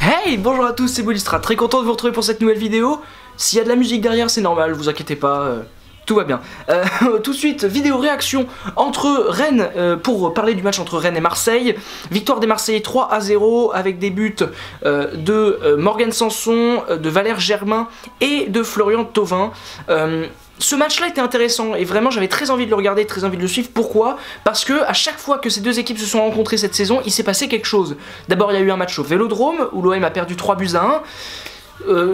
Hey, bonjour à tous, c'est Bolistra, très content de vous retrouver pour cette nouvelle vidéo. S'il y a de la musique derrière, c'est normal, vous inquiétez pas, tout va bien. Tout de suite, vidéo réaction entre Rennes, pour parler du match entre Rennes et Marseille. Victoire des Marseillais 3-0 avec des buts de Morgan Sanson, de Valère Germain et de Florian Thauvin. Ce match-là était intéressant et vraiment j'avais très envie de le regarder, très envie de le suivre. Pourquoi? Parce que à chaque fois que ces deux équipes se sont rencontrées cette saison, il s'est passé quelque chose. D'abord il y a eu un match au Vélodrome où l'OM a perdu 3-1.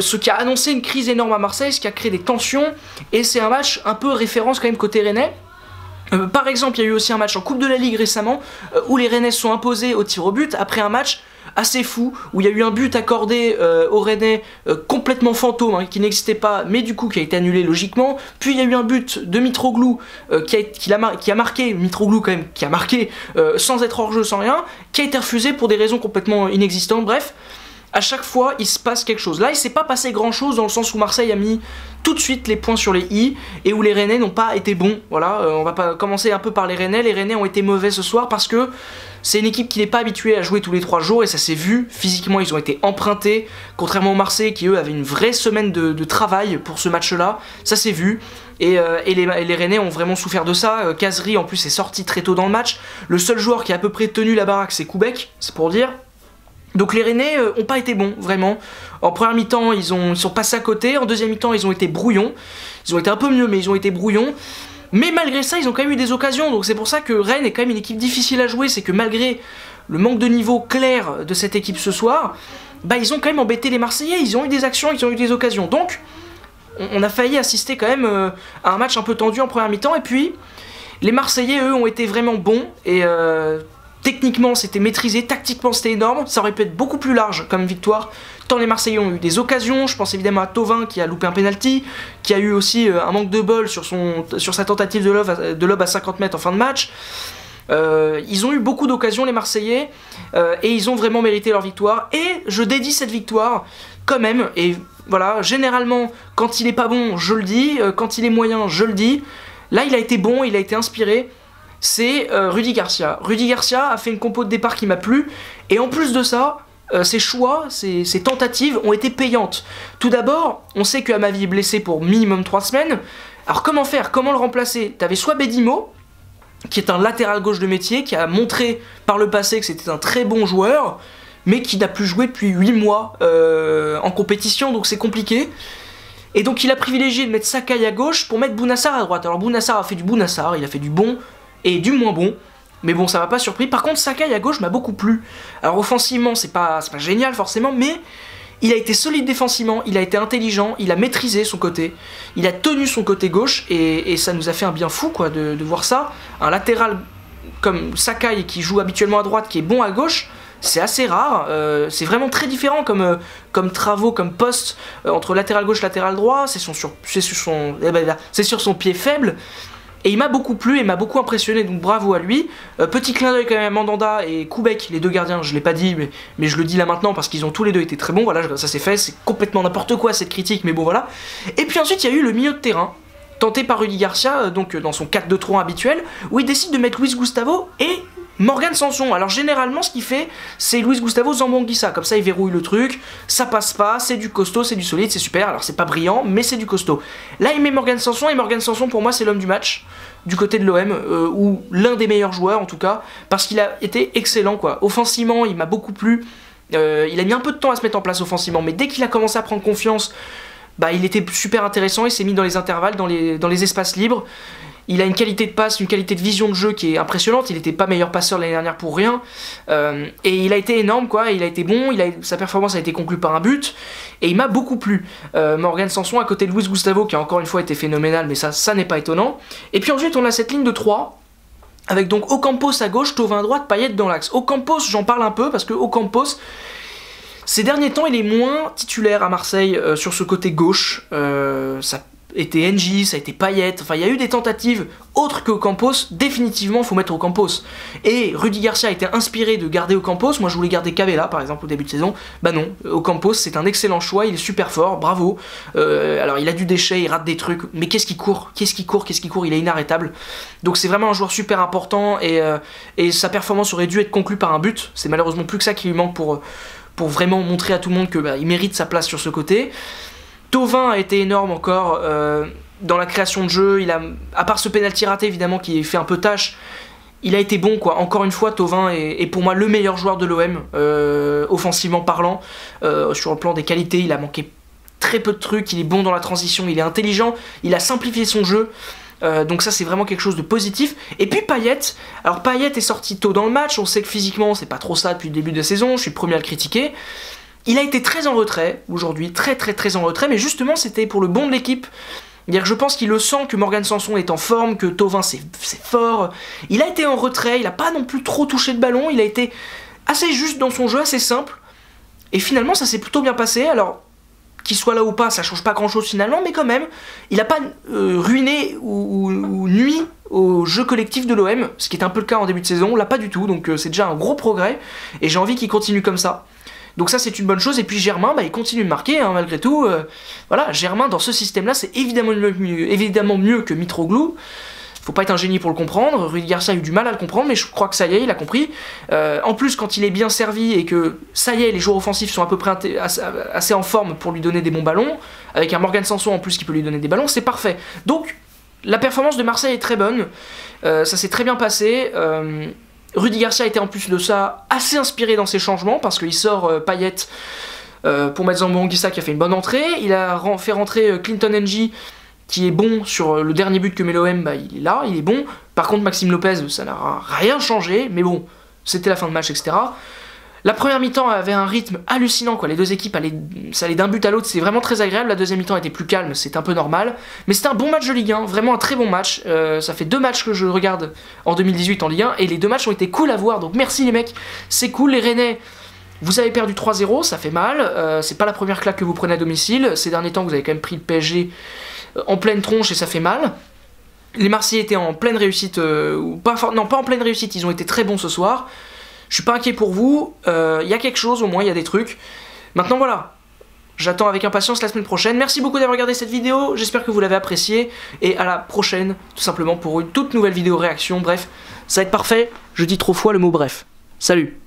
Ce qui a annoncé une crise énorme à Marseille, ce qui a créé des tensions. Et c'est un match un peu référence quand même côté rennais. Par exemple, il y a eu aussi un match en Coupe de la Ligue récemment où les Rennais se sont imposés au tir au but après un match assez fou où il y a eu un but accordé aux Rennais complètement fantôme, hein, qui n'existait pas mais du coup qui a été annulé logiquement. Puis il y a eu un but de Mitroglou qui a marqué, Mitroglou quand même, qui a marqué sans être hors jeu, sans rien, qui a été refusé pour des raisons complètement inexistantes. Bref, à chaque fois il se passe quelque chose. Là il s'est pas passé grand chose dans le sens où Marseille a mis tout de suite les points sur les i et où les Rennais n'ont pas été bons. Voilà, on va pas commencer un peu par les Rennais. Les Rennais ont été mauvais ce soir parce que c'est une équipe qui n'est pas habituée à jouer tous les 3 jours et ça s'est vu. Physiquement ils ont été empruntés, contrairement aux Marseillais qui eux avaient une vraie semaine de travail pour ce match là. Ça s'est vu. Et les Rennais ont vraiment souffert de ça. Kazri en plus est sorti très tôt dans le match. Le seul joueur qui a à peu près tenu la baraque c'est Koubek, c'est pour dire. Donc les Rennais ont pas été bons, vraiment. En première mi-temps, ils sont passés à côté. En deuxième mi-temps, ils ont été brouillons. Ils ont été un peu mieux, mais ils ont été brouillons. Mais malgré ça, ils ont quand même eu des occasions. Donc c'est pour ça que Rennes est quand même une équipe difficile à jouer. C'est que malgré le manque de niveau clair de cette équipe ce soir, bah ils ont quand même embêté les Marseillais. Ils ont eu des actions, ils ont eu des occasions. Donc on a failli assister quand même à un match un peu tendu en première mi-temps. Et puis les Marseillais, eux, ont été vraiment bons. Et techniquement c'était maîtrisé, tactiquement c'était énorme, ça aurait pu être beaucoup plus large comme victoire, tant les Marseillais ont eu des occasions. Je pense évidemment à Thauvin qui a loupé un penalty, qui a eu aussi un manque de bol sur sa tentative de lob à 50 mètres en fin de match. Ils ont eu beaucoup d'occasions les Marseillais, et ils ont vraiment mérité leur victoire, et je dédie cette victoire quand même, et voilà, généralement quand il est pas bon je le dis, quand il est moyen je le dis, là il a été bon, il a été inspiré. C'est Rudy Garcia. Rudy Garcia a fait une compo de départ qui m'a plu, et en plus de ça, ses choix, ses tentatives ont été payantes. Tout d'abord, on sait que Amavi est blessé pour minimum 3 semaines, alors comment faire, comment le remplacer? T'avais soit Bedimo, qui est un latéral gauche de métier, qui a montré par le passé que c'était un très bon joueur, mais qui n'a plus joué depuis 8 mois en compétition, donc c'est compliqué. Et donc il a privilégié de mettre Sakai à gauche pour mettre Bounassar à droite. Alors Bounassar a fait du Bounassar, il a fait du bon et du moins bon, mais bon ça m'a pas surpris. Par contre Sakai à gauche m'a beaucoup plu. Alors offensivement c'est pas génial forcément, mais il a été solide défensivement, il a été intelligent, il a maîtrisé son côté, il a tenu son côté gauche, et ça nous a fait un bien fou quoi de voir ça. Un latéral comme Sakai qui joue habituellement à droite, qui est bon à gauche, c'est assez rare. C'est vraiment très différent comme travaux, comme poste entre latéral gauche, latéral droit. C'est sur son pied faible. Et il m'a beaucoup plu et m'a beaucoup impressionné, donc bravo à lui. Petit clin d'œil quand même à Mandanda et Koubek, les deux gardiens, je l'ai pas dit, mais je le dis là maintenant parce qu'ils ont tous les deux été très bons. Voilà, ça c'est fait, c'est complètement n'importe quoi cette critique, mais bon voilà. Et puis ensuite il y a eu le milieu de terrain, tenté par Rudy Garcia, donc dans son 4-2-3 habituel, où il décide de mettre Luis Gustavo et Morgan Sanson. Alors généralement ce qu'il fait, c'est Luis Gustavo Zambanguissa, comme ça il verrouille le truc, ça passe pas, c'est du costaud, c'est du solide, c'est super. Alors c'est pas brillant, mais c'est du costaud. Là il met Morgan Sanson, et Morgan Sanson pour moi c'est l'homme du match, du côté de l'OM, ou l'un des meilleurs joueurs en tout cas, parce qu'il a été excellent quoi. Offensivement il m'a beaucoup plu, il a mis un peu de temps à se mettre en place offensivement, mais dès qu'il a commencé à prendre confiance, bah il était super intéressant, il s'est mis dans les intervalles, dans les espaces libres. Il a une qualité de passe, une qualité de vision de jeu qui est impressionnante. Il n'était pas meilleur passeur l'année dernière pour rien. Et il a été énorme, quoi. Il a été bon. Sa performance a été conclue par un but. Et il m'a beaucoup plu. Morgan Sanson à côté de Luis Gustavo, qui a encore une fois été phénoménal, mais ça n'est pas étonnant. Et puis ensuite, on a cette ligne de 3. Avec donc Ocampos à gauche, Thauvin à droite, Payet dans l'axe. Ocampos, j'en parle un peu parce que Ocampos, ces derniers temps, il est moins titulaire à Marseille sur ce côté gauche. Ça était NJ, ça a été Payet, enfin il y a eu des tentatives autres que Ocampos. Définitivement il faut mettre Ocampos, et Rudy Garcia a été inspiré de garder Ocampos. Moi je voulais garder Cavella par exemple au début de saison, bah non, Ocampos c'est un excellent choix, il est super fort, bravo. Alors il a du déchet, il rate des trucs, mais qu'est-ce qu'il court, il est inarrêtable, donc c'est vraiment un joueur super important, et sa performance aurait dû être conclue par un but. C'est malheureusement plus que ça qui lui manque pour vraiment montrer à tout le monde que il mérite sa place sur ce côté. Thauvin a été énorme encore dans la création de jeu. Il a, à part ce penalty raté évidemment qui fait un peu tâche, il a été bon quoi. Encore une fois, Thauvin est pour moi le meilleur joueur de l'OM, offensivement parlant. Sur le plan des qualités, il a manqué très peu de trucs, il est bon dans la transition, il est intelligent, il a simplifié son jeu. Donc ça c'est vraiment quelque chose de positif. Et puis Payet, alors Payet est sorti tôt dans le match, on sait que physiquement c'est pas trop ça depuis le début de la saison, je suis le premier à le critiquer. Il a été très en retrait aujourd'hui, très en retrait, mais justement c'était pour le bon de l'équipe. C'est-à-dire que je pense qu'il le sent que Morgan Sanson est en forme, que Thauvin c'est fort. Il a été en retrait, il a pas non plus trop touché le ballon, il a été assez juste dans son jeu, assez simple. Et finalement ça s'est plutôt bien passé, alors qu'il soit là ou pas, ça change pas grand chose finalement, mais quand même, il a pas ruiné ou nuit au jeu collectif de l'OM, ce qui est un peu le cas en début de saison, là pas du tout, donc c'est déjà un gros progrès, et j'ai envie qu'il continue comme ça. Donc ça c'est une bonne chose, et puis Germain, il continue de marquer, hein, malgré tout. Voilà, Germain dans ce système-là, c'est évidemment mieux que Mitroglou. Faut pas être un génie pour le comprendre, Rudi Garcia a eu du mal à le comprendre, mais je crois que ça y est, il a compris. En plus, quand il est bien servi et que ça y est, les joueurs offensifs sont à peu près assez en forme pour lui donner des bons ballons, avec un Morgan Sanson en plus qui peut lui donner des ballons, c'est parfait. Donc, la performance de Marseille est très bonne, ça s'est très bien passé. Rudi Garcia était en plus de ça assez inspiré dans ses changements, parce qu'il sort Payet pour mettre Zambo Anguissa qui a fait une bonne entrée, il a fait rentrer Clinton Ng, qui est bon sur le dernier but que met l'OM, il est là, il est bon. Par contre, Maxime Lopez, ça n'a rien changé, mais bon, c'était la fin de match, etc. La première mi-temps avait un rythme hallucinant, quoi. Les deux équipes, ça allait d'un but à l'autre, c'était vraiment très agréable. La deuxième mi-temps était plus calme, c'est un peu normal. Mais c'était un bon match de Ligue 1, vraiment un très bon match. Ça fait 2 matchs que je regarde en 2018 en Ligue 1, et les 2 matchs ont été cool à voir, donc merci les mecs, c'est cool. Les Rennais, vous avez perdu 3-0, ça fait mal, c'est pas la première claque que vous prenez à domicile. Ces derniers temps, vous avez quand même pris le PSG en pleine tronche et ça fait mal. Les Marseillais étaient en pleine réussite, pas en pleine réussite, ils ont été très bons ce soir. Je suis pas inquiet pour vous, y a quelque chose au moins, il y a des trucs. Maintenant voilà, j'attends avec impatience la semaine prochaine. Merci beaucoup d'avoir regardé cette vidéo, j'espère que vous l'avez appréciée. Et à la prochaine, tout simplement pour une toute nouvelle vidéo réaction. Bref, ça va être parfait, je dis trop fois le mot bref. Salut!